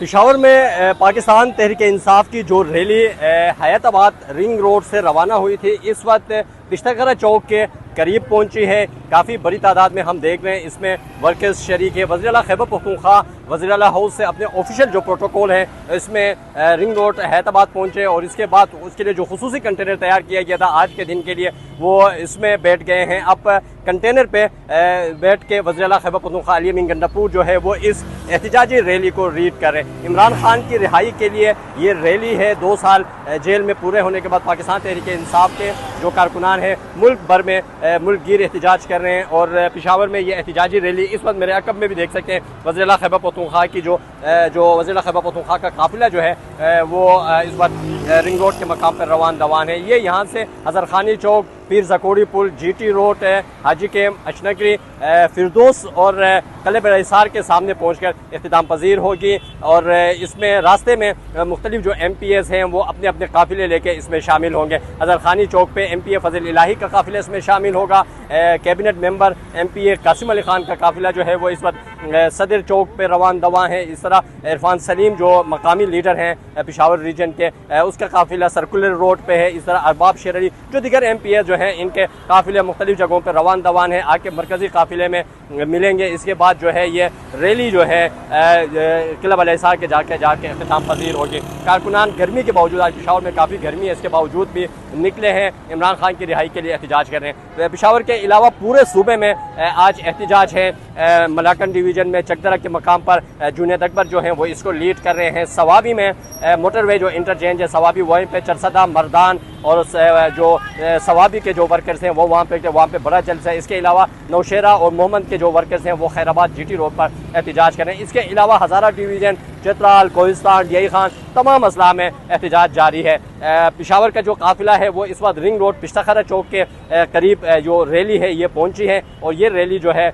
पेशावर में पाकिस्तान तहरीक इंसाफ की जो रैली हयाताबाद रिंग रोड से रवाना हुई थी, इस वक्त पिश्तखरा चौक के करीब पहुंची है। काफ़ी बड़ी तादाद में हम देख रहे हैं इसमें वर्कर्स शरीक है। वज़ीर आला खैबर पख्तूनख्वा वज़ीर आला हाउस से अपने ऑफिशियल जो प्रोटोकॉल है इसमें रिंग रोड हैदराबाद पहुंचे और इसके बाद उसके लिए जो खुसूसी कंटेनर तैयार किया गया था आज के दिन के लिए, वो इसमें बैठ गए हैं। अब कंटेनर पे बैठ के वज़ीर आला खैबर पख्तूनख्वा अली अमीन गंडापुर जो है वो इस एहतजाजी रैली को रीड कर रहे हैं। इमरान खान की रिहाई के लिए ये रैली है। 2 साल जेल में पूरे होने के बाद पाकिस्तान तहरीक इंसाफ के जो कारकुनान हैं मुल्क भर में मुल्क गिर एहतजाज कर रहे हैं और पेशावर में ये एहतजाजी रैली इस वक्त मेरे अकब में भी देख सकते हैं। वज़ीर आला खैबर पख्तूनख्वा की जो वज़ीर आला खैबर पख्तूनख्वा का काफिला जो है वो इस वक्त रिंग रोड के मकाम पर रवान दवान है। ये यहाँ से हज़रखानी चौक, पीर जकोड़ी पुल, GT रोड, हाजी कैम, अशनगरी, फिरदौस और कले बड़हिसार के सामने पहुंचकर इख्तिताम पजीर होगी। और इसमें रास्ते में मुख्तलिफ जो MPAs हैं वो अपने अपने काफिले लेके इसमें शामिल होंगे। हज़रखानी चौक पे MPA फजल इलाही का काफिला इसमें शामिल होगा। Cabinet member MPA Kasim Ali Khan का काफिला जो है वो इस वक्त सदर चौक पे रवान दवा है। इस तरह इरफान सलीम जो मकामी लीडर हैं पेशावर रीजन के, उसका काफिला सर्कुलर रोड पे है। इस तरह अरबाब शेर अली जो दीगर MPA जो हैं इनके काफिले मुख्तलिफ जगहों पर रवान दवान है, आके मरकजी काफिले में मिलेंगे। इसके बाद जो है ये रैली जो है किला बड़हिसार के जाके इख्तिताम पजीर होगी। कारकुनान गर्मी के बावजूद, आज पेशावर में काफ़ी गर्मी है, इसके बावजूद भी निकले हैं इमरान खान की रिहाई के लिए एहतजाज कर रहे हैं। पेशावर के अलावा पूरे सूबे में आज एहतजाज है। मलाकन डिवीज़न में चकदरा के मकाम पर जुनैद अकबर जो हैं वो इसको लीड कर रहे हैं। सवाबी में मोटरवे जो इंटरचेंज है सवाबी, वहीं पे चरसदा, मर्दान और जो सवाबी के जो वर्कर्स हैं वो वहाँ पे बड़ा जलसा है। इसके अलावा नौशेरा और मोहम्मद के जो वर्कर्स हैं वो खैराबाद GT रोड पर एहतजाज करें। इसके अलावा हज़ारा डिवीज़न, चित्राल, कोहिस्तान, यही खान, तमाम अजला में एहतजाज जारी है। पेशावर का जो काफिला है वो इस वक्त रिंग रोड पिश्तखरा चौक के करीब जो रैली है ये पहुंची है और ये रैली जो है